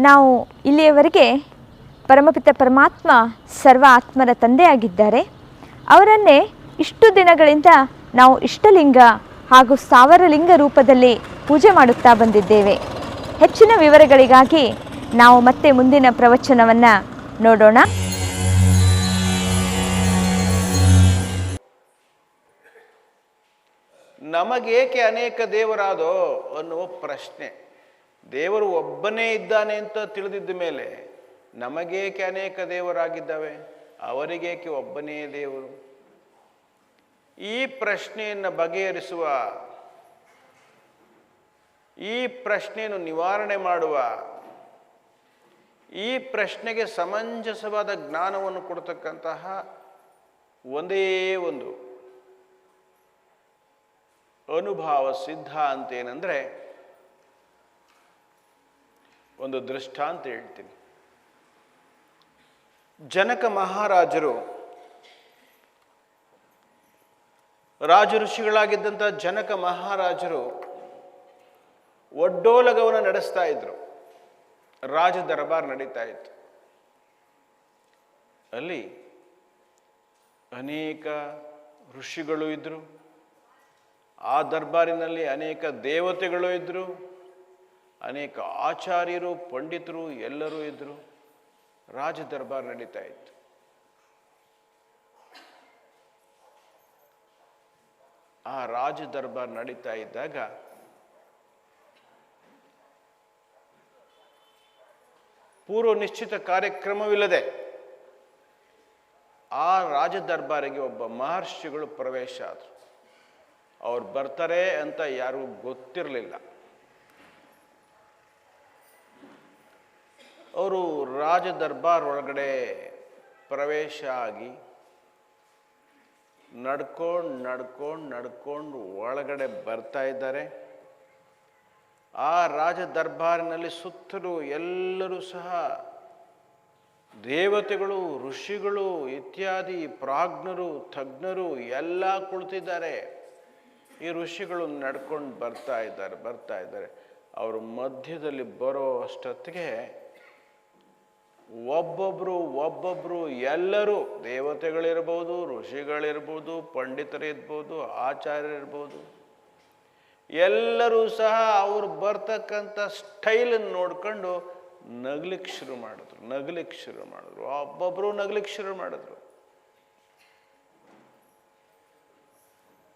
ನಾವು ಇಲ್ಲಿಯವರೆಗೆ ಪರಮಪಿತ ಪರಮಾತ್ಮ ಸರ್ವ ಆತ್ಮರ ತಂದೆಯಾಗಿದ್ದಾರೆ. ಅವರನ್ನೇ ಇಷ್ಟು ದಿನಗಳಿಂದ ನಾವು ಇಷ್ಟಲಿಂಗ ಹಾಗೂ ಸಾವಿರಲಿಂಗ ರೂಪದಲ್ಲಿ ಪೂಜೆ ಮಾಡುತ್ತಾ ಬಂದಿದ್ದೇವೆ. ಹೆಚ್ಚಿನ ವಿವರಗಳಿಗಾಗಿ ನಾವು ಮತ್ತೆ ಮುಂದಿನ ಪ್ರವಚನವನ್ನು ನೋಡೋಣ. ನಮಗೇಕೆ ಅನೇಕ ದೇವರಾದೋ ಅನ್ನುವ ಪ್ರಶ್ನೆ. ದೇವರು ಒಬ್ಬನೇ ಇದ್ದಾನೆ ಅಂತ ತಿಳಿದಿದ್ದ ಮೇಲೆ ನಮಗೇಕೆ ಅನೇಕ ದೇವರಾಗಿದ್ದಾವೆ, ಅವರಿಗೇಕೆ ಒಬ್ಬನೇ ದೇವರು? ಈ ಪ್ರಶ್ನೆಯನ್ನು ಬಗೆಹರಿಸುವ, ಈ ಪ್ರಶ್ನೆಯನ್ನು ನಿವಾರಣೆ ಮಾಡುವ, ಈ ಪ್ರಶ್ನೆಗೆ ಸಮಂಜಸವಾದ ಜ್ಞಾನವನ್ನು ಕೊಡ್ತಕ್ಕಂತಹ ಒಂದೇ ಒಂದು ಅನುಭವ ಸಿದ್ಧಾಂತ ಏನಂದರೆ, ಒಂದು ದೃಷ್ಟಾಂತ ಹೇಳ್ತೀನಿ. ಜನಕ ಮಹಾರಾಜರು, ರಾಜ ಋಷಿಗಳಾಗಿದ್ದಂಥ ಜನಕ ಮಹಾರಾಜರು ಒಡ್ಡೋಲಗವನ್ನು ನಡೆಸ್ತಾ ಇದ್ರು. ರಾಜ ದರ್ಬಾರ್ ನಡೀತಾ ಇತ್ತು. ಅಲ್ಲಿ ಅನೇಕ ಋಷಿಗಳು ಇದ್ರು. ಆ ದರ್ಬಾರಿನಲ್ಲಿ ಅನೇಕ ದೇವತೆಗಳು ಇದ್ರು, ಅನೇಕ ಆಚಾರ್ಯರು, ಪಂಡಿತರು ಎಲ್ಲರೂ ಇದ್ರು. ರಾಜ ದರ್ಬಾರ್ ನಡೀತಾ ಇತ್ತು. ಆ ರಾಜ ದರ್ಬಾರ್ ನಡೀತಾ ಇದ್ದಾಗ ಪೂರ್ವ ನಿಶ್ಚಿತ ಕಾರ್ಯಕ್ರಮವಿಲ್ಲದೆ ಆ ರಾಜ ದರ್ಬಾರಿಗೆ ಒಬ್ಬ ಮಹರ್ಷಿಗಳು ಪ್ರವೇಶ ಆದರು. ಅವ್ರು ಬರ್ತಾರೆ ಅಂತ ಯಾರಿಗೂ ಗೊತ್ತಿರಲಿಲ್ಲ. ಅವರು ರಾಜ ದರ್ಬಾರ್ ಒಳಗಡೆ ಪ್ರವೇಶ ಆಗಿ ನಡ್ಕೊಂಡು ಒಳಗಡೆ ಬರ್ತಾ ಇದ್ದಾರೆ. ಆ ರಾಜ ದರ್ಬಾರಿನಲ್ಲಿ ಸುತ್ತಲೂ ಎಲ್ಲರೂ ಸಹ ದೇವತೆಗಳು, ಋಷಿಗಳು ಇತ್ಯಾದಿ ಪ್ರಾಜ್ಞರು, ತಜ್ಞರು ಎಲ್ಲ ಕುಳಿತಿದ್ದಾರೆ. ಈ ಋಷಿಗಳು ನಡ್ಕೊಂಡು ಬರ್ತಾ ಇದ್ದಾರೆ. ಅವರು ಮಧ್ಯದಲ್ಲಿ ಬರೋ ಅಷ್ಟೊತ್ತಿಗೆ ಒಬ್ಬೊಬ್ರು ಎಲ್ಲರೂ, ದೇವತೆಗಳಿರ್ಬೋದು, ಋಷಿಗಳಿರ್ಬೋದು, ಪಂಡಿತರಿರ್ಬೋದು, ಆಚಾರ್ಯರಿರ್ಬೋದು, ಎಲ್ಲರೂ ಸಹ ಅವರು ಬರ್ತಕ್ಕಂಥ ಸ್ಟೈಲನ್ನು ನೋಡ್ಕೊಂಡು ನಗ್ಲಿಕ್ಕೆ ಶುರು ಮಾಡಿದ್ರು. ಒಬ್ಬೊಬ್ರು ನಗ್ಲಿಕ್ಕೆ ಶುರು ಮಾಡಿದ್ರು.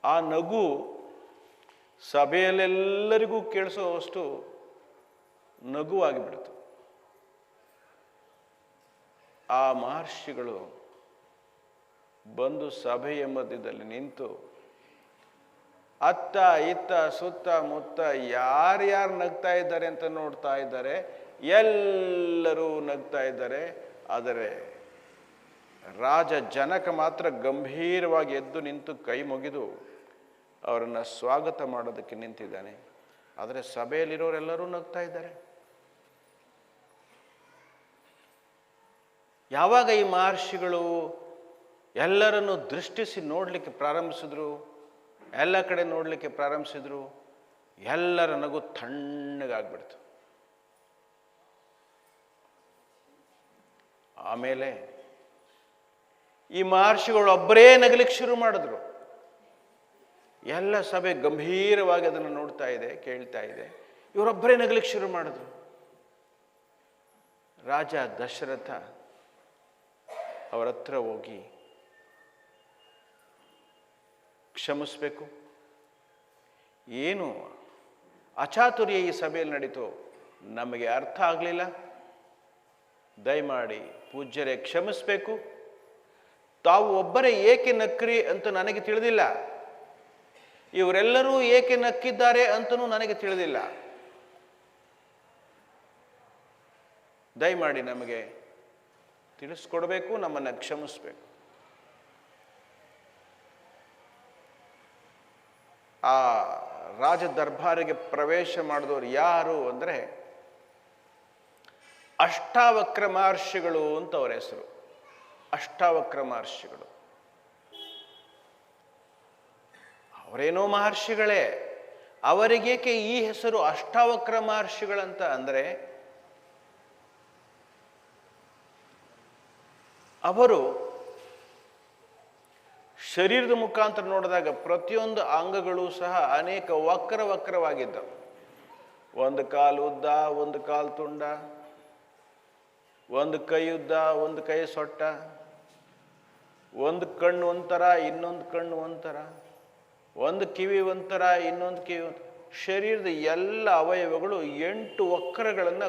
ಆ ನಗು ಸಭೆಯಲ್ಲೆಲ್ಲರಿಗೂ ಕೇಳಿಸೋವಷ್ಟು ನಗುವಾಗಿಬಿಡ್ತು. ಆ ಮಹರ್ಷಿಗಳು ಬಂದು ಸಭೆಯ ಮಧ್ಯದಲ್ಲಿ ನಿಂತು ಅತ್ತ ಇತ್ತ ಸುತ್ತ ಮುತ್ತ ಯಾರ್ಯಾರು ನಗ್ತಾ ಇದ್ದಾರೆ ಅಂತ ನೋಡ್ತಾ ಇದ್ದಾರೆ. ಎಲ್ಲರೂ ನಗ್ತಾ ಇದ್ದಾರೆ. ಆದರೆ ರಾಜ ಜನಕ ಮಾತ್ರ ಗಂಭೀರವಾಗಿ ಎದ್ದು ನಿಂತು ಕೈ ಮುಗಿದು ಅವರನ್ನು ಸ್ವಾಗತ ಮಾಡೋದಕ್ಕೆ ನಿಂತಿದ್ದಾನೆ. ಆದರೆ ಸಭೆಯಲ್ಲಿರೋರೆಲ್ಲರೂ ನಗ್ತಾ ಇದ್ದಾರೆ. ಯಾವಾಗ ಈ ಮಹರ್ಷಿಗಳು ಎಲ್ಲರನ್ನು ದೃಷ್ಟಿಸಿ ನೋಡಲಿಕ್ಕೆ ಪ್ರಾರಂಭಿಸಿದ್ರು, ಎಲ್ಲ ಕಡೆ ನೋಡಲಿಕ್ಕೆ ಪ್ರಾರಂಭಿಸಿದ್ರು, ಎಲ್ಲರ ನಗು ತಣ್ಣಗಾಗ್ಬಿಡ್ತು. ಆಮೇಲೆ ಈ ಮಹರ್ಷಿಗಳು ಒಬ್ಬರೇ ನಗಲಿಕ್ಕೆ ಶುರು ಮಾಡಿದ್ರು. ಎಲ್ಲ ಸಭೆ ಗಂಭೀರವಾಗಿ ಅದನ್ನು ನೋಡ್ತಾ ಇದೆ, ಕೇಳ್ತಾ ಇದೆ. ಇವರೊಬ್ಬರೇ ನಗಲಿಕ್ಕೆ ಶುರು ಮಾಡಿದ್ರು. ರಾಜ ದಶರಥ ಅವರ ಹತ್ರ ಹೋಗಿ, ಕ್ಷಮಿಸ್ಬೇಕು, ಏನು ಅಚಾತುರ್ಯ ಈ ಸಭೆಯಲ್ಲಿ ನಡೀತು ನಮಗೆ ಅರ್ಥ ಆಗಲಿಲ್ಲ. ದಯಮಾಡಿ ಪೂಜ್ಯರೇ ಕ್ಷಮಿಸ್ಬೇಕು. ತಾವು ಒಬ್ಬರೇ ಏಕೆ ನಕ್ರಿ ಅಂತ ನನಗೆ ತಿಳಿದಿಲ್ಲ. ಇವರೆಲ್ಲರೂ ಏಕೆ ನಕ್ಕಿದ್ದಾರೆ ಅಂತನೂ ನನಗೆ ತಿಳಿದಿಲ್ಲ. ದಯಮಾಡಿ ನಮಗೆ ತಿಳಿಸ್ಕೊಡ್ಬೇಕು, ನಮ್ಮನ್ನು ಕ್ಷಮಿಸ್ಬೇಕು. ಆ ರಾಜ ದರ್ಬಾರಿಗೆ ಪ್ರವೇಶ ಮಾಡಿದವರು ಯಾರು ಅಂದರೆ ಅಷ್ಟಾವಕ್ರ ಮಹರ್ಷಿಗಳು ಅಂತ ಅವರ ಹೆಸರು. ಅಷ್ಟಾವಕ್ರ ಮಹರ್ಷಿಗಳು ಅವರೇನೋ ಮಹರ್ಷಿಗಳೇ, ಅವರಿಗೇಕೆ ಈ ಹೆಸರು ಅಷ್ಟಾವಕ್ರ ಮಹರ್ಷಿಗಳಂತ ಅಂದರೆ ಅವರು ಶರೀರದ ಮುಖಾಂತರ ನೋಡಿದಾಗ ಪ್ರತಿಯೊಂದು ಅಂಗಗಳು ಸಹ ಅನೇಕ ವಕ್ರವಾಗಿದ್ದವು. ಒಂದು ಕಾಲು ಉದ್ದ, ಒಂದು ಕಾಲು ತುಂಡ, ಒಂದು ಕೈ ಉದ್ದ, ಒಂದು ಕೈ ಸೊಟ್ಟ, ಒಂದು ಕಣ್ಣು ಒಂಥರ, ಇನ್ನೊಂದು ಕಣ್ಣು ಒಂಥರ, ಒಂದು ಕಿವಿ ಒಂಥರ, ಇನ್ನೊಂದು ಕಿವಿ ಒಂಥರ. ಶರೀರದ ಎಲ್ಲ ಅವಯವಗಳು 8 ವಕ್ರಗಳನ್ನು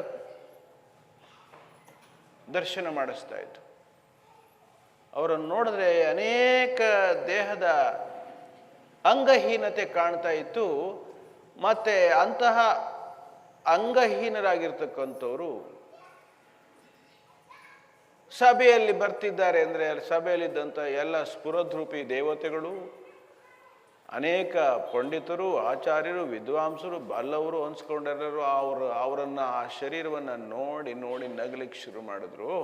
ದರ್ಶನ ಮಾಡಿಸ್ತಾ ಇತ್ತು. ಅವರನ್ನು ನೋಡಿದ್ರೆ ಅನೇಕ ದೇಹದ ಅಂಗಹೀನತೆ ಕಾಣ್ತಾ ಇತ್ತು. ಮತ್ತೆ ಅಂತಹ ಅಂಗಹೀನರಾಗಿರ್ತಕ್ಕಂಥವ್ರು ಸಭೆಯಲ್ಲಿ ಬರ್ತಿದ್ದಾರೆ ಅಂದರೆ ಸಭೆಯಲ್ಲಿದ್ದಂಥ ಎಲ್ಲ ಸ್ಫುರದ್ರೂಪಿ ದೇವತೆಗಳು, ಅನೇಕ ಪಂಡಿತರು, ಆಚಾರ್ಯರು, ವಿದ್ವಾಂಸರು, ಬಲ್ಲವರು ಅನ್ಸ್ಕೊಂಡರು ಅವರನ್ನು ಆ ಶರೀರವನ್ನು ನೋಡಿ ನೋಡಿ ನಗಲಿಕ್ಕೆ ಶುರು ಮಾಡಿದ್ರು.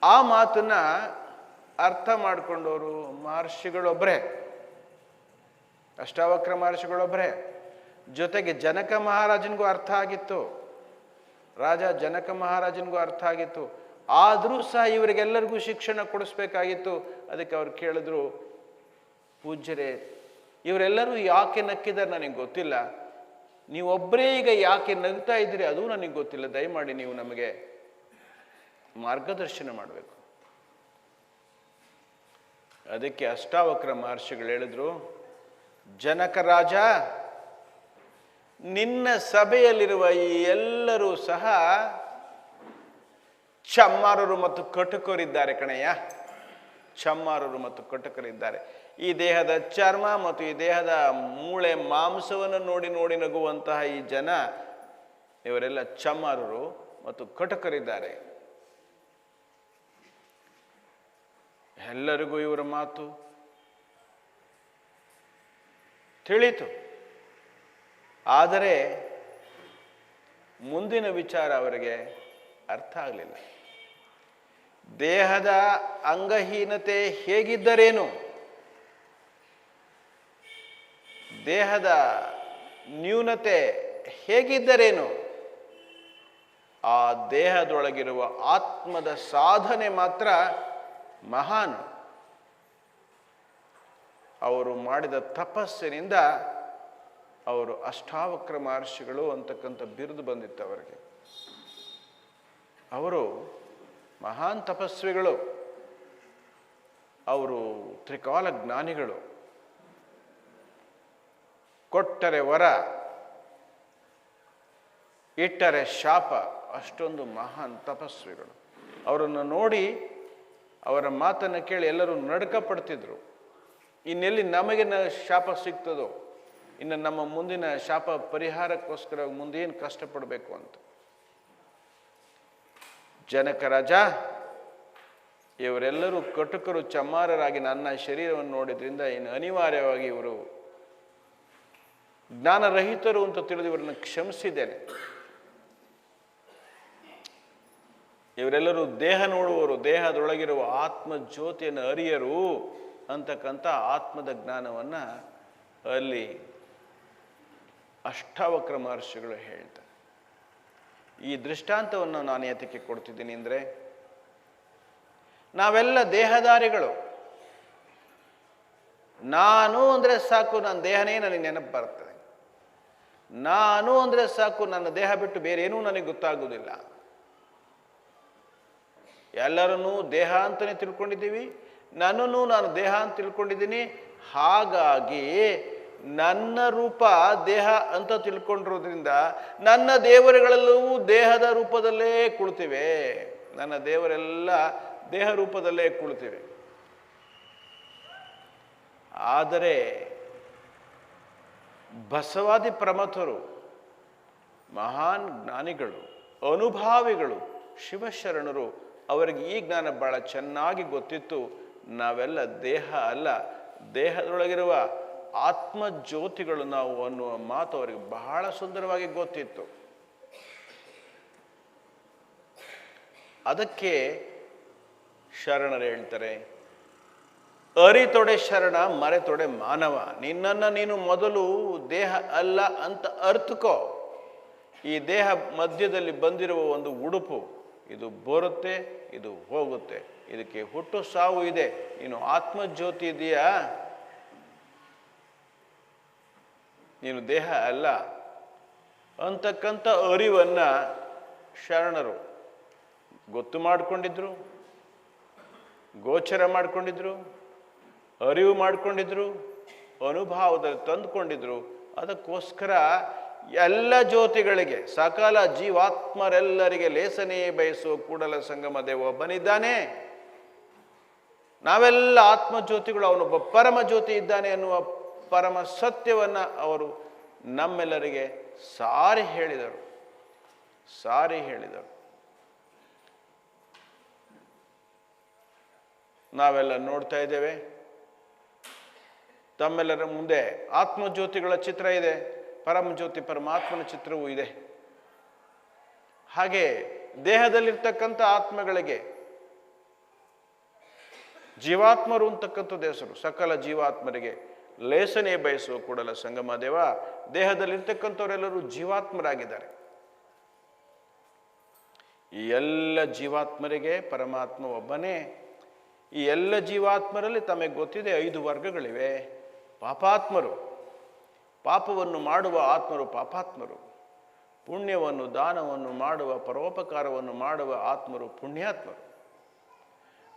ಆ ಮಾತನ್ನ ಅರ್ಥ ಮಾಡಿಕೊಂಡವರು ಮಹರ್ಷಿಗಳೊಬ್ಬರೇ, ಅಷ್ಟಾವಕ್ರ ಮಹರ್ಷಿಗಳೊಬ್ಬರೇ. ಜೊತೆಗೆ ಜನಕ ಮಹಾರಾಜನಿಗೂ ಅರ್ಥ ಆಗಿತ್ತು, ರಾಜ ಜನಕ ಮಹಾರಾಜನಿಗೂ ಅರ್ಥ ಆಗಿತ್ತು. ಆದರೂ ಸಹ ಇವರಿಗೆಲ್ಲರಿಗೂ ಶಿಕ್ಷಣ ಕೊಡಿಸ್ಬೇಕಾಗಿತ್ತು. ಅದಕ್ಕೆ ಅವ್ರು ಕೇಳಿದ್ರು, ಪೂಜ್ಯರೇ, ಇವರೆಲ್ಲರೂ ಯಾಕೆ ನಕ್ಕಿದ್ದಾರೆ ನನಗೆ ಗೊತ್ತಿಲ್ಲ, ನೀವೊಬ್ಬರೇ ಈಗ ಯಾಕೆ ನಗ್ತಾ ಇದ್ದೀರಿ ಅದು ನನಗೆ ಗೊತ್ತಿಲ್ಲ, ದಯಮಾಡಿ ನೀವು ನಮಗೆ ಮಾರ್ಗದರ್ಶನ ಮಾಡಬೇಕು. ಅದಕ್ಕೆ ಅಷ್ಟಾವಕ್ರ ಮಹರ್ಷಿಗಳು ಹೇಳಿದ್ರು, ಜನಕ ರಾಜ, ನಿನ್ನ ಸಭೆಯಲ್ಲಿರುವ ಈ ಎಲ್ಲರೂ ಸಹ ಚಮ್ಮಾರರು ಮತ್ತು ಕಟುಕರಿದ್ದಾರೆ ಕಣಯ್ಯ. ಚಮ್ಮಾರರು ಮತ್ತು ಕಟುಕರಿದ್ದಾರೆ. ಈ ದೇಹದ ಚರ್ಮ ಮತ್ತು ಈ ದೇಹದ ಮೂಳೆ ಮಾಂಸವನ್ನು ನೋಡಿ ನೋಡಿ ನಗುವಂತಹ ಈ ಜನ, ಇವರೆಲ್ಲ ಚಮ್ಮಾರರು ಮತ್ತು ಕಟುಕರಿದ್ದಾರೆ. ಎಲ್ಲರಿಗೂ ಇವರ ಮಾತು ತಿಳಿತು. ಆದರೆ ಮುಂದಿನ ವಿಚಾರ ಅವರಿಗೆ ಅರ್ಥ ಆಗಲಿಲ್ಲ. ದೇಹದ ಅಂಗಹೀನತೆ ಹೇಗಿದ್ದರೇನು, ದೇಹದ ನ್ಯೂನತೆ ಹೇಗಿದ್ದರೇನು, ಆ ದೇಹದೊಳಗಿರುವ ಆತ್ಮದ ಸಾಧನೆ ಮಾತ್ರ ಮಹಾನ್. ಅವರು ಮಾಡಿದ ತಪಸ್ಸಿನಿಂದ ಅವರು ಅಷ್ಟಾವಕ್ರ ಮಹರ್ಷಿಗಳು ಅಂತಕ್ಕಂಥ ಬಿರುದು ಬಂದಿತ್ತು ಅವರಿಗೆ. ಅವರು ಮಹಾನ್ ತಪಸ್ವಿಗಳು, ಅವರು ತ್ರಿಕಾಲ ಜ್ಞಾನಿಗಳು. ಕೊಟ್ಟರೆ ವರ, ಇಟ್ಟರೆ ಶಾಪ, ಅಷ್ಟೊಂದು ಮಹಾನ್ ತಪಸ್ವಿಗಳು. ಅವರನ್ನು ನೋಡಿ, ಅವರ ಮಾತನ್ನು ಕೇಳಿ ಎಲ್ಲರೂ ನಡುಕ ಪಡ್ತಿದ್ರು. ಇನ್ನೆಲ್ಲಿ ನಮಗೆ ಶಾಪ ಸಿಗ್ತದೋ, ಇನ್ನು ನಮ್ಮ ಮುಂದಿನ ಶಾಪ ಪರಿಹಾರಕ್ಕೋಸ್ಕರ ಮುಂದೇನು ಕಷ್ಟಪಡಬೇಕು ಅಂತ. ಜನಕ ರಾಜ, ಇವರೆಲ್ಲರೂ ಕಟುಕರು, ಚಮ್ಮಾರರಾಗಿ ನನ್ನ ಶರೀರವನ್ನು ನೋಡಿದ್ರಿಂದ ಇನ್ನು ಅನಿವಾರ್ಯವಾಗಿ ಇವರು ಜ್ಞಾನರಹಿತರು ಅಂತ ತಿಳಿದು ಇವರನ್ನು ಕ್ಷಮಿಸಿದ್ದೇನೆ. ಇವರೆಲ್ಲರೂ ದೇಹ ನೋಡುವವರು, ದೇಹದೊಳಗಿರುವ ಆತ್ಮ ಜ್ಯೋತಿಯನ್ನು ಅರಿಯರು ಅಂತಕ್ಕಂಥ ಆತ್ಮದ ಜ್ಞಾನವನ್ನು ಅಲ್ಲಿ ಅಷ್ಟಾವಕ್ರ ಮಹರ್ಷಿಗಳು ಹೇಳ್ತಾರೆ. ಈ ದೃಷ್ಟಾಂತವನ್ನು ನಾನು ಏತಕ್ಕೆ ಕೊಡ್ತಿದ್ದೀನಿ ಅಂದರೆ, ನಾವೆಲ್ಲ ದೇಹದಾರಿಗಳು. ನಾನು ಅಂದರೆ ಸಾಕು, ನನ್ನ ದೇಹನೇ ನನಗೆ ನೆನಪು ಬರ್ತದೆ. ನಾನು ಅಂದರೆ ಸಾಕು, ನನ್ನ ದೇಹ ಬಿಟ್ಟು ಬೇರೇನೂ ನನಗೆ ಗೊತ್ತಾಗುವುದಿಲ್ಲ. ಎಲ್ಲರನ್ನೂ ದೇಹ ಅಂತಲೇ ತಿಳ್ಕೊಂಡಿದ್ದೀವಿ, ನನ್ನನ್ನು ನಾನು ದೇಹ ಅಂತ ತಿಳ್ಕೊಂಡಿದ್ದೀನಿ. ಹಾಗಾಗಿ ನನ್ನ ರೂಪ ದೇಹ ಅಂತ ತಿಳ್ಕೊಂಡಿರೋದ್ರಿಂದ ನನ್ನ ದೇವರುಗಳೆಲ್ಲವೂ ದೇಹದ ರೂಪದಲ್ಲೇ ಕುಳಿತಿವೆ. ನನ್ನ ದೇವರೆಲ್ಲ ದೇಹ ರೂಪದಲ್ಲೇ ಕುಳಿತಿವೆ. ಆದರೆ ಬಸವಾದಿ ಪ್ರಮಥರು, ಮಹಾನ್ ಜ್ಞಾನಿಗಳು, ಅನುಭಾವಿಗಳು, ಶಿವಶರಣರು, ಅವರಿಗೆ ಈ ಜ್ಞಾನ ಬಹಳ ಚೆನ್ನಾಗಿ ಗೊತ್ತಿತ್ತು. ನಾವೆಲ್ಲ ದೇಹ ಅಲ್ಲ, ದೇಹದೊಳಗಿರುವ ಆತ್ಮಜ್ಯೋತಿಗಳು ನಾವು ಅನ್ನುವ ಮಾತು ಅವರಿಗೆ ಬಹಳ ಸುಂದರವಾಗಿ ಗೊತ್ತಿತ್ತು. ಅದಕ್ಕೆ ಶರಣರು ಹೇಳ್ತಾರೆ, ಅರಿತೊಡೆ ಶರಣ, ಮರೆತೊಡೆ ಮಾನವ. ನಿನ್ನನ್ನು ನೀನು ಮೊದಲು ದೇಹ ಅಲ್ಲ ಅಂತ ಅರ್ಥಕೋ. ಈ ದೇಹ ಮಧ್ಯದಲ್ಲಿ ಬಂದಿರುವ ಒಂದು ಉಡುಪು, ಇದು ಬರುತ್ತೆ, ಇದು ಹೋಗುತ್ತೆ, ಇದಕ್ಕೆ ಹುಟ್ಟು ಸಾವು ಇದೆ. ನೀನು ಆತ್ಮಜ್ಯೋತಿ ಇದೆಯಾ, ನೀನು ದೇಹ ಅಲ್ಲ ಅಂತಕ್ಕಂಥ ಅರಿವನ್ನ ಶರಣರು ಗೊತ್ತು ಮಾಡಿಕೊಂಡಿದ್ರು, ಗೋಚರ ಮಾಡಿಕೊಂಡಿದ್ರು, ಅರಿವು ಮಾಡಿಕೊಂಡಿದ್ರು, ಅನುಭವದಲ್ಲಿ ತಂದುಕೊಂಡಿದ್ರು. ಅದಕ್ಕೋಸ್ಕರ ಎಲ್ಲ ಜ್ಯೋತಿಗಳಿಗೆ, ಸಕಲ ಜೀವಾತ್ಮರೆಲ್ಲರಿಗೆ ಲೇಸನೇ ಬಯಸುವ ಕೂಡಲ ಸಂಗಮ ದೇವ ಒಬ್ಬನಿದ್ದಾನೆ. ನಾವೆಲ್ಲ ಆತ್ಮಜ್ಯೋತಿಗಳು, ಅವನೊಬ್ಬ ಪರಮ ಜ್ಯೋತಿ ಇದ್ದಾನೆ ಅನ್ನುವ ಪರಮ ಸತ್ಯವನ್ನ ಅವರು ನಮ್ಮೆಲ್ಲರಿಗೆ ಸಾರಿ ಹೇಳಿದರು. ನಾವೆಲ್ಲ ನೋಡ್ತಾ ಇದ್ದೇವೆ, ತಮ್ಮೆಲ್ಲರ ಮುಂದೆ ಆತ್ಮಜ್ಯೋತಿಗಳ ಚಿತ್ರ ಇದೆ, ಪರಮಜ್ಯೋತಿ ಪರಮಾತ್ಮನ ಚಿತ್ರವೂ ಇದೆ. ಹಾಗೆ ದೇಹದಲ್ಲಿರ್ತಕ್ಕಂಥ ಆತ್ಮಗಳಿಗೆ ಜೀವಾತ್ಮರು ಅಂತಕ್ಕಂಥದ್ದು ಹೆಸರು. ಸಕಲ ಜೀವಾತ್ಮರಿಗೆ ಲೇಸನೆ ಬಯಸುವ ಕೂಡಲ ಸಂಗಮ ದೇವ. ದೇಹದಲ್ಲಿರ್ತಕ್ಕಂಥವರೆಲ್ಲರೂ ಜೀವಾತ್ಮರಾಗಿದ್ದಾರೆ. ಈ ಎಲ್ಲ ಜೀವಾತ್ಮರಿಗೆ ಪರಮಾತ್ಮ ಒಬ್ಬನೇ. ಈ ಎಲ್ಲ ಜೀವಾತ್ಮರಲ್ಲಿ ತಮಗೆ ಗೊತ್ತಿದೆ 5 ವರ್ಗಗಳಿವೆ. ಪಾಪಾತ್ಮರು, ಪಾಪವನ್ನು ಮಾಡುವ ಆತ್ಮರು ಪಾಪಾತ್ಮರು. ಪುಣ್ಯವನ್ನು, ದಾನವನ್ನು ಮಾಡುವ, ಪರೋಪಕಾರವನ್ನು ಮಾಡುವ ಆತ್ಮರು ಪುಣ್ಯಾತ್ಮರು.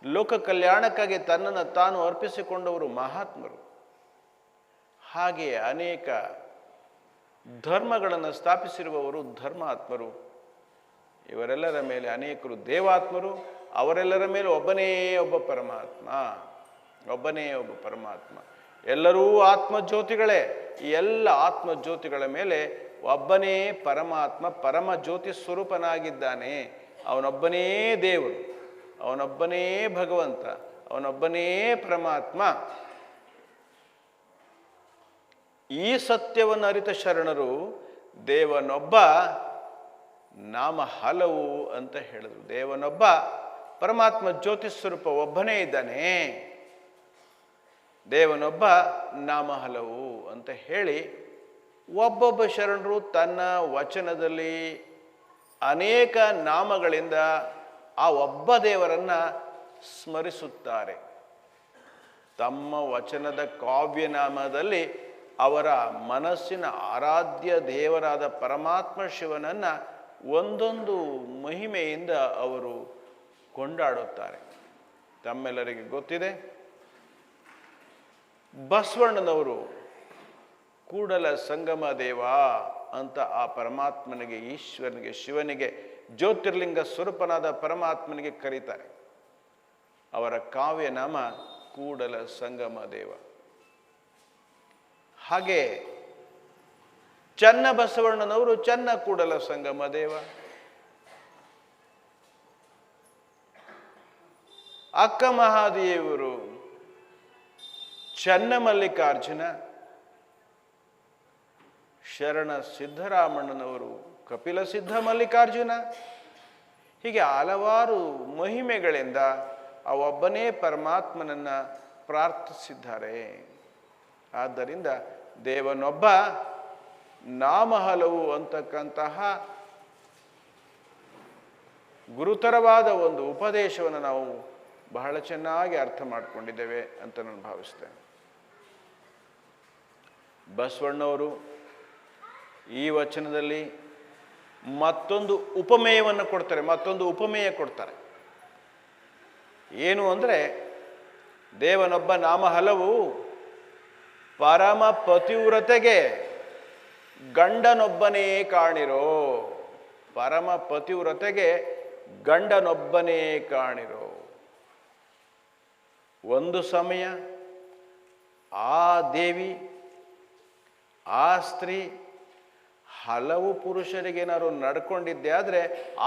ಲೋಕ ಕಲ್ಯಾಣಕ್ಕಾಗಿ ತನ್ನನ್ನು ತಾನು ಅರ್ಪಿಸಿಕೊಂಡವರು ಮಹಾತ್ಮರು. ಹಾಗೆಯೇ ಅನೇಕ ಧರ್ಮಗಳನ್ನು ಸ್ಥಾಪಿಸಿರುವವರು ಧರ್ಮಾತ್ಮರು. ಇವರೆಲ್ಲರ ಮೇಲೆ ಅನೇಕರು ದೇವಾತ್ಮರು. ಅವರೆಲ್ಲರ ಮೇಲೆ ಒಬ್ಬನೇ ಒಬ್ಬ ಪರಮಾತ್ಮ. ಎಲ್ಲರೂ ಆತ್ಮಜ್ಯೋತಿಗಳೇ. ಈ ಎಲ್ಲ ಆತ್ಮಜ್ಯೋತಿಗಳ ಮೇಲೆ ಒಬ್ಬನೇ ಪರಮಾತ್ಮ, ಪರಮ ಜ್ಯೋತಿ ಸ್ವರೂಪನಾಗಿದ್ದಾನೆ. ಅವನೊಬ್ಬನೇ ದೇವರು, ಅವನೊಬ್ಬನೇ ಭಗವಂತ, ಅವನೊಬ್ಬನೇ ಪರಮಾತ್ಮ. ಈ ಸತ್ಯವನ್ನು ಅರಿತ ಶರಣರು ದೇವನೊಬ್ಬ, ನಾಮ ಹಲವು ಅಂತ ಹೇಳಿದ್ರು. ದೇವನೊಬ್ಬ, ಪರಮಾತ್ಮ ಜ್ಯೋತಿ ಸ್ವರೂಪ ಒಬ್ಬನೇ ಇದ್ದಾನೆ, ದೇವನೊಬ್ಬ, ನಾಮ ಹಲವು ಅಂತ ಹೇಳಿ ಒಬ್ಬೊಬ್ಬ ಶರಣರು ತನ್ನ ವಚನದಲ್ಲಿ ಅನೇಕ ನಾಮಗಳಿಂದ ಆ ಒಬ್ಬ ದೇವರನ್ನ ಸ್ಮರಿಸುತ್ತಾರೆ. ತಮ್ಮ ವಚನದ ಕಾವ್ಯನಾಮದಲ್ಲಿ ಅವರ ಮನಸ್ಸಿನ ಆರಾಧ್ಯ ದೇವರಾದ ಪರಮಾತ್ಮ ಶಿವನನ್ನ ಒಂದೊಂದು ಮಹಿಮೆಯಿಂದ ಅವರು ಕೊಂಡಾಡುತ್ತಾರೆ. ತಮ್ಮೆಲ್ಲರಿಗೆ ಗೊತ್ತಿದೆ, ಬಸವಣ್ಣನವರು ಕೂಡಲ ಸಂಗಮ ದೇವ ಅಂತ ಆ ಪರಮಾತ್ಮನಿಗೆ, ಈಶ್ವರನಿಗೆ, ಶಿವನಿಗೆ, ಜ್ಯೋತಿರ್ಲಿಂಗ ಸ್ವರೂಪನಾದ ಪರಮಾತ್ಮನಿಗೆ ಕರೀತಾರೆ. ಅವರ ಕಾವ್ಯ ನಾಮ ಕೂಡಲ ಸಂಗಮ ದೇವ. ಹಾಗೆ ಚನ್ನ ಬಸವಣ್ಣನವರು ಚನ್ನ ಕೂಡಲ ಸಂಗಮ ದೇವ. ಅಕ್ಕ ಮಹಾದೇವರು ಚನ್ನ ಮಲ್ಲಿಕಾರ್ಜುನ. ಶರಣ ಸಿದ್ದರಾಮಣ್ಣನವರು ಕಪಿಲ ಸಿದ್ಧ ಮಲ್ಲಿಕಾರ್ಜುನ. ಹೀಗೆ ಹಲವಾರು ಮಹಿಮೆಗಳಿಂದ ಆ ಒಬ್ಬನೇ ಪರಮಾತ್ಮನನ್ನ ಪ್ರಾರ್ಥಿಸಿದ್ದಾರೆ. ಆದ್ದರಿಂದ ದೇವನೊಬ್ಬ, ನಾಮ ಹಲವು ಅಂತಕ್ಕಂತಹ ಗುರುತರವಾದ ಒಂದು ಉಪದೇಶವನ್ನು ನಾವು ಬಹಳ ಚೆನ್ನಾಗಿ ಅರ್ಥ ಮಾಡಿಕೊಂಡಿದ್ದೇವೆ ಅಂತ ನಾನು ಭಾವಿಸ್ತೇನೆ. ಬಸವಣ್ಣವರು ಈ ವಚನದಲ್ಲಿ ಮತ್ತೊಂದು ಉಪಮೇಯವನ್ನು ಕೊಡ್ತಾರೆ. ಏನು ಅಂದರೆ, ದೇವನೊಬ್ಬ, ನಾಮ ಹಲವು, ಪರಮ ಪತಿವ್ರತೆಗೆ ಗಂಡನೊಬ್ಬನೇ ಕಾಣಿರೋ. ಪರಮ ಪತಿವ್ರತೆಗೆ ಗಂಡನೊಬ್ಬನೇ ಕಾಣಿರೋ. ಒಂದು ಸಮಯ ಆ ದೇವಿ, ಆ ಸ್ತ್ರೀ ಹಲವು ಪುರುಷರಿಗೇನಾದ್ರು ನಡ್ಕೊಂಡಿದ್ದೆ ಆದರೆ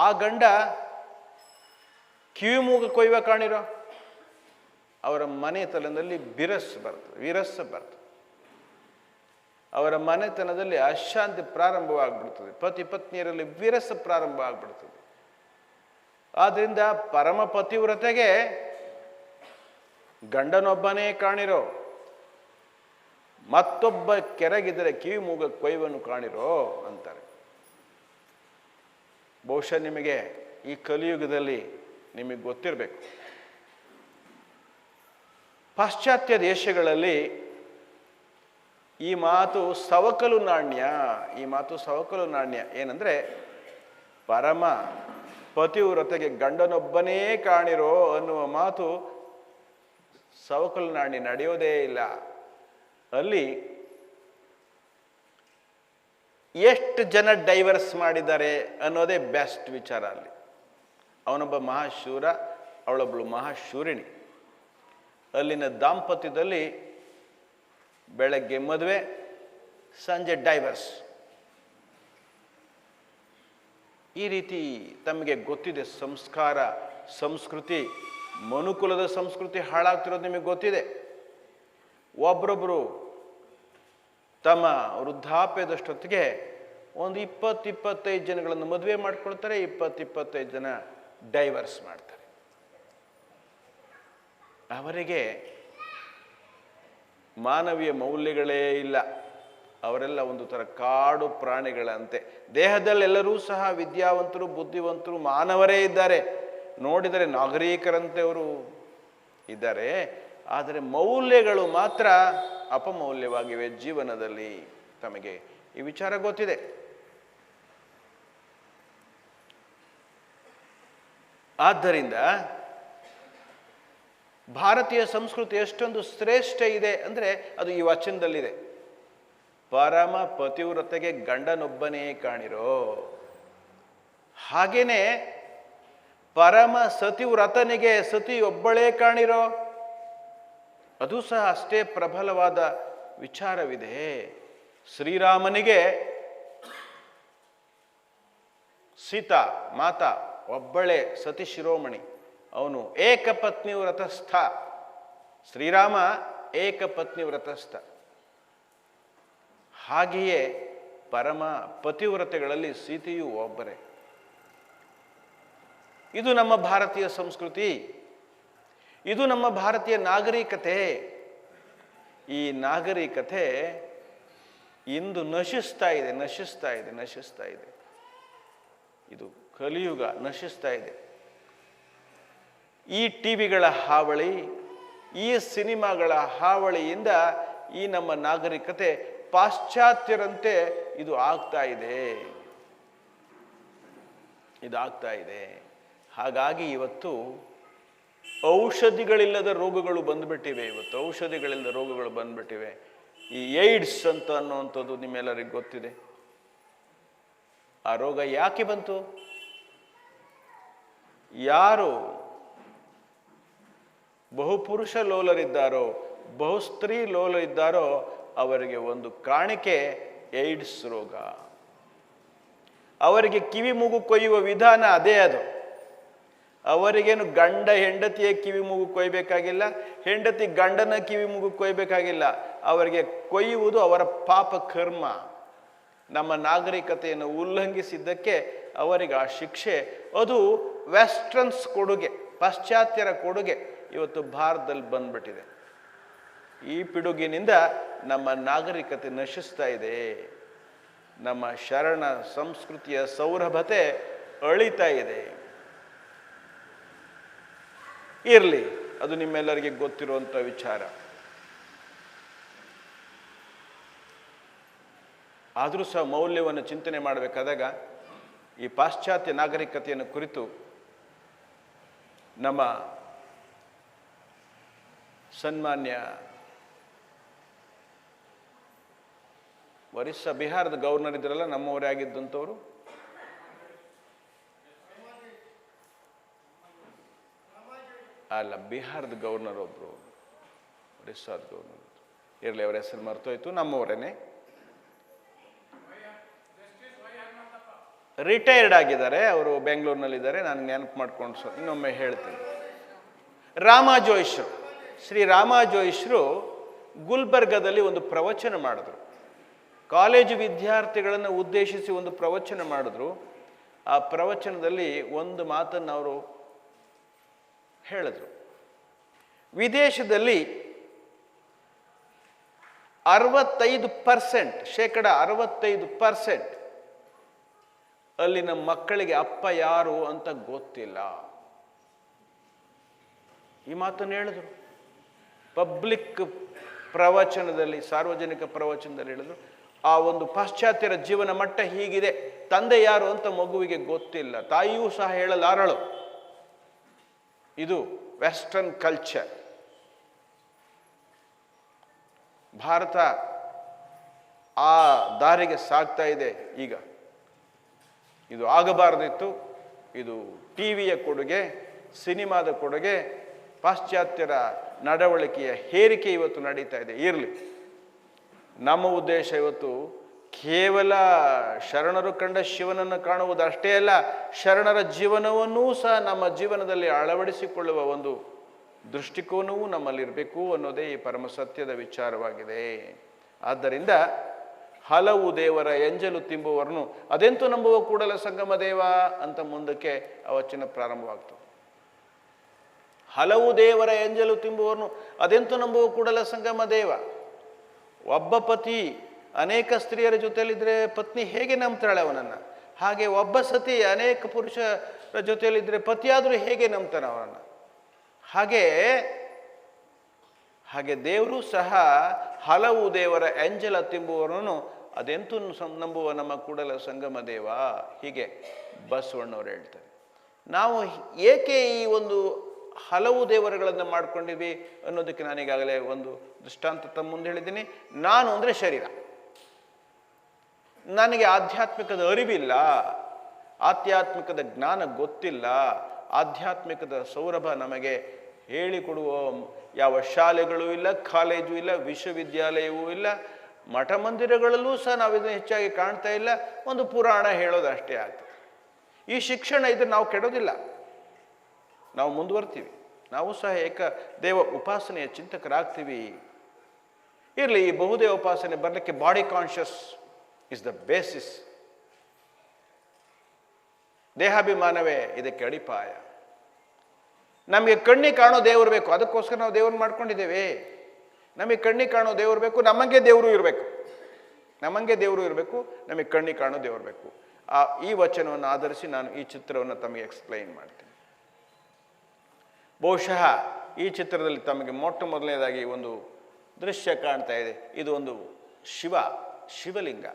ಆ ಗಂಡ ಕಿವಿ ಮೂಗು ಕೊಯ್ವ ಕಾಣಿರೋ, ಅವರ ಮನೆತನದಲ್ಲಿ ವಿರಸ್ ಬರ್ತದೆ. ಅವರ ಮನೆತನದಲ್ಲಿ ಅಶಾಂತಿ ಪ್ರಾರಂಭವಾಗ್ಬಿಡ್ತದೆ, ಪತಿ ಪತ್ನಿಯರಲ್ಲಿ ವಿರಸ ಪ್ರಾರಂಭ ಆಗ್ಬಿಡ್ತದೆ. ಆದ್ರಿಂದ ಪರಮ ಪತಿವ್ರತೆಗೆ ಗಂಡನೊಬ್ಬನೇ ಕಾಣಿರೋ, ಮತ್ತೊಬ್ಬ ಕೆರಗಿದರೆ ಕಿವಿ ಮೂಗ ಕೊಯ್ವನ್ನು ಕಾಣಿರೋ ಅಂತಾರೆ. ಬಹುಶಃ ನಿಮಗೆ ಈ ಕಲಿಯುಗದಲ್ಲಿ ನಿಮಗೆ ಗೊತ್ತಿರಬೇಕು, ಪಾಶ್ಚಾತ್ಯ ದೇಶಗಳಲ್ಲಿ ಈ ಮಾತು ಸವಕಲು ನಾಣ್ಯ. ಏನಂದ್ರೆ ಪರಮ ಪತಿವ್ರತೆಗೆ ಗಂಡನೊಬ್ಬನೇ ಕಾಣಿರೋ ಅನ್ನುವ ಮಾತು ಸವಕಲು ನಾಣ್ಯ ನಡೆಯೋದೇ ಇಲ್ಲ. ಅಲ್ಲಿ ಎಷ್ಟು ಜನ ಡೈವರ್ಸ್ ಮಾಡಿದ್ದಾರೆ ಅನ್ನೋದೇ ಬೆಸ್ಟ್ ವಿಚಾರ. ಅಲ್ಲಿ ಅವನೊಬ್ಬ ಮಹಾಶೂರ, ಅವಳೊಬ್ಬಳು ಮಹಾಶೂರಿಣಿ. ಅಲ್ಲಿನ ದಾಂಪತ್ಯದಲ್ಲಿ ಬೆಳಗ್ಗೆ ಮದುವೆ, ಸಂಜೆ ಡೈವರ್ಸ್. ಈ ರೀತಿ ತಮಗೆ ಗೊತ್ತಿದೆ. ಸಂಸ್ಕಾರ, ಸಂಸ್ಕೃತಿ, ಮನುಕುಲದ ಸಂಸ್ಕೃತಿ ಹಾಳಾಗ್ತಿರೋದು ನಿಮಗೆ ಗೊತ್ತಿದೆ. ಒಬ್ಬರೊಬ್ಬರು ತಮ್ಮ ವೃದ್ಧಾಪ್ಯದಷ್ಟೊತ್ತಿಗೆ ಒಂದು 20-25 ಜನಗಳನ್ನು ಮದುವೆ ಮಾಡ್ಕೊಳ್ತಾರೆ, 20-25 ಜನ ಡೈವರ್ಸ್ ಮಾಡ್ತಾರೆ. ಅವರಿಗೆ ಮಾನವೀಯ ಮೌಲ್ಯಗಳೇ ಇಲ್ಲ. ಅವರೆಲ್ಲ ಒಂದು ಥರ ಕಾಡು ಪ್ರಾಣಿಗಳಂತೆ. ದೇಹದಲ್ಲೆಲ್ಲರೂ ಸಹ ವಿದ್ಯಾವಂತರು, ಬುದ್ಧಿವಂತರು, ಮಾನವರೇ ಇದ್ದಾರೆ, ನೋಡಿದರೆ ನಾಗರಿಕರಂತೆ ಅವರು ಇದ್ದಾರೆ. ಆದರೆ ಮೌಲ್ಯಗಳು ಮಾತ್ರ ಅಪಮೌಲ್ಯವಾಗಿವೆ ಜೀವನದಲ್ಲಿ. ತಮಗೆ ಈ ವಿಚಾರ ಗೊತ್ತಿದೆ. ಆದ್ದರಿಂದ ಭಾರತೀಯ ಸಂಸ್ಕೃತಿ ಎಷ್ಟೊಂದು ಶ್ರೇಷ್ಠ ಇದೆ ಅಂದರೆ ಅದು ಈ ವಚನದಲ್ಲಿದೆ. ಪರಮ ಪತಿವ್ರತೆಗೆ ಗಂಡನೊಬ್ಬನೇ ಕಾಣಿರೋ, ಹಾಗೇನೆ ಪರಮ ಸತಿವ್ರತನಿಗೆ ಸತಿಯೊಬ್ಬಳೇ ಕಾಣಿರೋ, ಅದು ಸಹ ಅಷ್ಟೇ ಪ್ರಬಲವಾದ ವಿಚಾರವಿದೆ. ಶ್ರೀರಾಮನಿಗೆ ಸೀತಾ ಮಾತಾ ಒಬ್ಬಳೇ ಸತಿ ಶಿರೋಮಣಿ, ಅವನು ಏಕಪತ್ನಿ ವ್ರತಸ್ಥ. ಶ್ರೀರಾಮ ಏಕಪತ್ನಿ ವ್ರತಸ್ಥ. ಹಾಗೆಯೇ ಪರಮ ಪತಿವ್ರತೆಗಳಲ್ಲಿ ಸೀತೆಯೂ ಒಬ್ಬರೇ. ಇದು ನಮ್ಮ ಭಾರತೀಯ ಸಂಸ್ಕೃತಿ, ಇದು ನಮ್ಮ ಭಾರತೀಯ ನಾಗರಿಕತೆ. ಈ ನಾಗರಿಕತೆ ಇಂದು ನಶಿಸ್ತಾ ಇದೆ. ಇದು ಕಲಿಯುಗ, ನಶಿಸ್ತಾ ಇದೆ. ಈ ಟಿವಿಗಳ ಹಾವಳಿ, ಈ ಸಿನಿಮಾಗಳ ಹಾವಳಿಯಿಂದ ಈ ನಮ್ಮ ನಾಗರಿಕತೆ ಪಾಶ್ಚಾತ್ಯರಂತೆ ಇದು ಆಗ್ತಾ ಇದೆ. ಹಾಗಾಗಿ ಇವತ್ತು ಔಷಧಿಗಳಿಲ್ಲದ ರೋಗಗಳು ಬಂದ್ಬಿಟ್ಟಿವೆ. ಈ ಏಡ್ಸ್ ಅಂತ ಅನ್ನುವಂಥದ್ದು ನಿಮ್ಮೆಲ್ಲರಿಗೂ ಗೊತ್ತಿದೆ. ಆ ರೋಗ ಯಾಕೆ ಬಂತು? ಯಾರು ಬಹುಪುರುಷ ಲೋಲರಿದ್ದಾರೋ, ಬಹುಸ್ತ್ರೀ ಲೋಲರಿದ್ದಾರೋ ಅವರಿಗೆ ಒಂದು ಕಾಣಿಕೆ ಏಡ್ಸ್ ರೋಗ. ಅವರಿಗೆ ಕಿವಿ ಮೂಗು ಕೊಯ್ಯುವ ವಿಧಾನ ಅದೇ. ಅದು ಅವರಿಗೇನು ಗಂಡ ಹೆಂಡತಿಯ ಕಿವಿ ಮೂಗು ಕೊಯ್ಬೇಕಾಗಿಲ್ಲ, ಹೆಂಡತಿ ಗಂಡನ ಕಿವಿ ಮೂಗು ಕೊಯ್ಬೇಕಾಗಿಲ್ಲ. ಅವರಿಗೆ ಕೊಯ್ಯುವುದು ಅವರ ಪಾಪ ಕರ್ಮ. ನಮ್ಮ ನಾಗರಿಕತೆಯನ್ನು ಉಲ್ಲಂಘಿಸಿದ್ದಕ್ಕೆ ಅವರಿಗೆ ಆ ಶಿಕ್ಷೆ. ಅದು ವೆಸ್ಟರ್ನ್ಸ್ ಕೊಡುಗೆ, ಪಾಶ್ಚಾತ್ಯರ ಕೊಡುಗೆ ಇವತ್ತು ಭಾರತದಲ್ಲಿ ಬಂದ್ಬಿಟ್ಟಿದೆ. ಈ ಪಿಡುಗಿನಿಂದ ನಮ್ಮ ನಾಗರಿಕತೆ ನಶಿಸ್ತಾ ಇದೆ. ನಮ್ಮ ಶರಣ ಸಂಸ್ಕೃತಿಯ ಸೌರಭತೆ ಅಳಿತಾ ಇದೆ. ಇರಲಿ, ಅದು ನಿಮ್ಮೆಲ್ಲರಿಗೆ ಗೊತ್ತಿರುವಂಥ ವಿಚಾರ. ಆದರೂ ಸಹ ಮೌಲ್ಯವನ್ನು ಚಿಂತನೆ ಮಾಡಬೇಕಾದಾಗ ಈ ಪಾಶ್ಚಾತ್ಯ ನಾಗರಿಕತೆಯನ್ನು ಕುರಿತು ನಮ್ಮ ಸನ್ಮಾನ್ಯ ಒರಿಸ್ಸಾ ಬಿಹಾರದ ಗವರ್ನರ್ ಇದ್ರಲ್ಲ, ನಮ್ಮವರೇ ಆಗಿದ್ದಂಥವ್ರು, ಅಲ್ಲ ಬಿಹಾರದ ಗವರ್ನರ್ ಒಬ್ಬರು, ಒರಿಸ್ಸಾದ ಗವರ್ನರ್, ಇರಲಿ, ಅವರ ಹೆಸರು ಮರ್ತೋಯ್ತು, ನಮ್ಮವರೇನೆ. ರಿಟೈರ್ಡ್ ಆಗಿದ್ದಾರೆ ಅವರು, ಬೆಂಗಳೂರಿನಲ್ಲಿದ್ದಾರೆ. ನಾನು ನೆನಪು ಮಾಡ್ಕೊಂಡು ಇನ್ನೊಮ್ಮೆ ಹೇಳ್ತೀನಿ. ರಾಮಾ ಜೋಯಿಸ್ರು, ಶ್ರೀ ರಾಮಾ ಜೋಯಿಸ್ರು ಗುಲ್ಬರ್ಗದಲ್ಲಿ ಒಂದು ಪ್ರವಚನ ಮಾಡಿದ್ರು. ಕಾಲೇಜು ವಿದ್ಯಾರ್ಥಿಗಳನ್ನು ಉದ್ದೇಶಿಸಿ ಒಂದು ಪ್ರವಚನ ಮಾಡಿದ್ರು. ಆ ಪ್ರವಚನದಲ್ಲಿ ಒಂದು ಮಾತನ್ನು ಅವರು ಹೇಳಿದ್ರು. ವಿದೇಶದಲ್ಲಿ 65% ಅಲ್ಲಿನ ಮಕ್ಕಳಿಗೆ ಅಪ್ಪ ಯಾರು ಅಂತ ಗೊತ್ತಿಲ್ಲ. ಈ ಮಾತನ್ನು ಹೇಳಿದ್ರು. ಪಬ್ಲಿಕ್ ಪ್ರವಚನದಲ್ಲಿ, ಸಾರ್ವಜನಿಕ ಪ್ರವಚನದಲ್ಲಿ ಹೇಳಿದ್ರು. ಆ ಒಂದು ಪಾಶ್ಚಾತ್ಯರ ಜೀವನ ಮಟ್ಟ ಹೀಗಿದೆ, ತಂದೆ ಯಾರು ಅಂತ ಮಗುವಿಗೆ ಗೊತ್ತಿಲ್ಲ, ತಾಯಿಯೂ ಸಹ ಹೇಳಲಾರಳು. ಇದು ವೆಸ್ಟರ್ನ್ ಕಲ್ಚರ್. ಭಾರತ ಆ ದಾರಿಗೆ ಸಾಗ್ತಾ ಇದೆ ಈಗ. ಇದು ಆಗಬಾರದಿತ್ತು. ಇದು ಟಿವಿಯ ಕೊಡುಗೆ, ಸಿನಿಮಾದ ಕೊಡುಗೆ, ಪಾಶ್ಚಾತ್ಯರ ನಡವಳಿಕೆಯ ಹೇರಿಕೆ ಇವತ್ತು ನಡೀತಾ ಇದೆ. ಇರಲಿ, ನಮ್ಮ ಉದ್ದೇಶ ಇವತ್ತು ಕೇವಲ ಶರಣರು ಕಂಡ ಶಿವನನ್ನು ಕಾಣುವುದಷ್ಟೇ ಅಲ್ಲ, ಶರಣರ ಜೀವನವನ್ನೂ ಸಹ ನಮ್ಮ ಜೀವನದಲ್ಲಿ ಅಳವಡಿಸಿಕೊಳ್ಳುವ ಒಂದು ದೃಷ್ಟಿಕೋನವೂ ನಮ್ಮಲ್ಲಿರಬೇಕು ಅನ್ನೋದೇ ಈ ಪರಮ ಸತ್ಯದ ವಿಚಾರವಾಗಿದೆ. ಆದ್ದರಿಂದ ಹಲವು ದೇವರ ಎಂಜಲು ತಿಂಬುವವರನ್ನು ಅದೆಂತೂ ನಂಬುವ ಕೂಡಲ ಸಂಗಮ ದೇವ ಅಂತ ಮುಂದಕ್ಕೆ ಆ ವಚನ ಪ್ರಾರಂಭವಾಗ್ತದೆ. ಹಲವು ದೇವರ ಎಂಜಲು ತಿಂಬುವವರನ್ನು ಅದೆಂತೂ ನಂಬುವ ಕೂಡಲ ಸಂಗಮ ದೇವ. ಒಬ್ಬ ಪತಿ ಅನೇಕ ಸ್ತ್ರೀಯರ ಜೊತೆಯಲ್ಲಿದ್ದರೆ ಪತ್ನಿ ಹೇಗೆ ನಂಬ್ತಾಳೆ ಅವನನ್ನು? ಹಾಗೆ ಒಬ್ಬ ಸತಿ ಅನೇಕ ಪುರುಷರ ಜೊತೆಯಲ್ಲಿದ್ದರೆ ಪತಿಯಾದರೂ ಹೇಗೆ ನಂಬ್ತಾನೆ ಅವನನ್ನು? ಹಾಗೆ ದೇವರು ಸಹ ಹಲವು ದೇವರ ಎಂಜಲ ತಿಂಬುವವರನ್ನು ಅದೆಂತೂ ನಂಬುವ ನಮ್ಮ ಕೂಡಲ ಸಂಗಮ ದೇವ. ಹೀಗೆ ಬಸವಣ್ಣವರು ಹೇಳ್ತಾರೆ. ನಾವು ಏಕೆ ಈ ಒಂದು ಹಲವು ದೇವರುಗಳನ್ನು ಮಾಡ್ಕೊಂಡಿದ್ವಿ ಅನ್ನೋದಕ್ಕೆ ನಾನೀಗಾಗಲೇ ಒಂದು ದೃಷ್ಟಾಂತ ತಮ್ಮ ಮುಂದೆ ಹೇಳಿದ್ದೀನಿ. ನಾನು ಅಂದರೆ ಶರೀರ. ನನಗೆ ಆಧ್ಯಾತ್ಮಿಕದ ಅರಿವಿಲ್ಲ, ಆಧ್ಯಾತ್ಮಿಕದ ಜ್ಞಾನ ಗೊತ್ತಿಲ್ಲ, ಆಧ್ಯಾತ್ಮಿಕದ ಸೌರಭ ನಮಗೆ ಹೇಳಿಕೊಡುವ ಯಾವ ಶಾಲೆಗಳು ಇಲ್ಲ, ಕಾಲೇಜು ಇಲ್ಲ, ವಿಶ್ವವಿದ್ಯಾಲಯವೂ ಇಲ್ಲ, ಮಠ ಮಂದಿರಗಳಲ್ಲೂ ಸಹ ನಾವು ಇದನ್ನು ಹೆಚ್ಚಾಗಿ ಕಾಣ್ತಾ ಇಲ್ಲ. ಒಂದು ಪುರಾಣ ಹೇಳೋದು ಅಷ್ಟೇ ಆಗ್ತದೆ. ಈ ಶಿಕ್ಷಣ ಇದ್ರೆ ನಾವು ಕೆಡೋದಿಲ್ಲ, ನಾವು ಮುಂದುವರ್ತೀವಿ. ನಾವು ಸಹ ಏಕ ದೇವ ಉಪಾಸನೆಯ ಚಿಂತಕರಾಗ್ತೀವಿ. ಇರಲಿ, ಈ ಬಹುದೇವ ಉಪಾಸನೆ ಬರಲಿಕ್ಕೆ body conscious is the basis. ದೇಹಾಭಿಮಾನವೇ ಇದಕ್ಕೆ ಅಡಿಪಾಯ. ನಮಗೆ ಕಣ್ಣಿಗೆ ಕಾಣೋ ದೇವರು ಬೇಕು, ಅದಕ್ಕೋಸ್ಕರ ನಾವು ದೇವ್ರನ್ನ ಮಾಡ್ಕೊಂಡಿದ್ದೇವೆ. ನಮಗೆ ಕಣ್ಣಿಗೆ ಕಾಣೋ ದೇವರು ಬೇಕು, ನಮಗೆ ದೇವರು ಇರಬೇಕು, ನಮಗೆ ದೇವರು ಇರಬೇಕು, ನಮಗೆ ಕಣ್ಣಿಗೆ ಕಾಣೋ ದೇವರು ಬೇಕು. ಈ ವಚನವನ್ನು ಆಧರಿಸಿ ನಾನು ಈ ಚಿತ್ರವನ್ನು ತಮಗೆ ಎಕ್ಸ್ಪ್ಲೈನ್ ಮಾಡ್ತೀನಿ. ಬಹುಶಃ ಈ ಚಿತ್ರದಲ್ಲಿ ತಮಗೆ ಮೊಟ್ಟ ಮೊದಲನೇದಾಗಿ ಒಂದು ದೃಶ್ಯ ಕಾಣ್ತಾ ಇದೆ. ಇದು ಒಂದು ಶಿವಲಿಂಗ.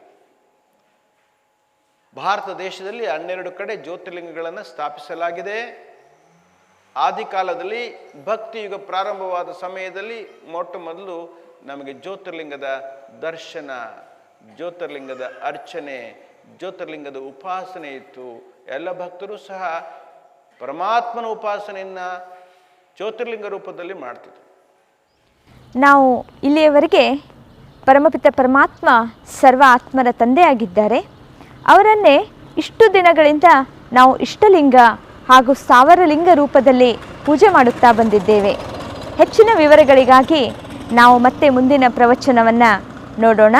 ಭಾರತ ದೇಶದಲ್ಲಿ 12 ಕಡೆ ಜ್ಯೋತಿರ್ಲಿಂಗಗಳನ್ನು ಸ್ಥಾಪಿಸಲಾಗಿದೆ. ಆದಿಕಾಲದಲ್ಲಿ ಭಕ್ತಿಯುಗ ಪ್ರಾರಂಭವಾದ ಸಮಯದಲ್ಲಿ ಮೊಟ್ಟ ಮೊದಲು ನಮಗೆ ಜ್ಯೋತಿರ್ಲಿಂಗದ ದರ್ಶನ, ಜ್ಯೋತಿರ್ಲಿಂಗದ ಅರ್ಚನೆ, ಜ್ಯೋತಿರ್ಲಿಂಗದ ಉಪಾಸನೆ ಇತ್ತು. ಎಲ್ಲ ಭಕ್ತರು ಸಹ ಪರಮಾತ್ಮನ ಉಪಾಸನೆಯನ್ನು ಜ್ಯೋತಿರ್ಲಿಂಗ ರೂಪದಲ್ಲಿ ಮಾಡ್ತಿದ್ರು. ನಾವು ಇಲ್ಲಿಯವರೆಗೆ ಪರಮಪಿತ ಪರಮಾತ್ಮ ಸರ್ವ ಆತ್ಮರ ತಂದೆಯಾಗಿದ್ದಾರೆ. ಅವರನ್ನೇ ಇಷ್ಟು ದಿನಗಳಿಂದ ನಾವು ಇಷ್ಟಲಿಂಗ ಹಾಗೂ ಸಾವಿರಲಿಂಗ ರೂಪದಲ್ಲಿ ಪೂಜೆ ಮಾಡುತ್ತಾ ಬಂದಿದ್ದೇವೆ. ಹೆಚ್ಚಿನ ವಿವರಗಳಿಗಾಗಿ ನಾವು ಮತ್ತೆ ಮುಂದಿನ ಪ್ರವಚನವನ್ನು ನೋಡೋಣ.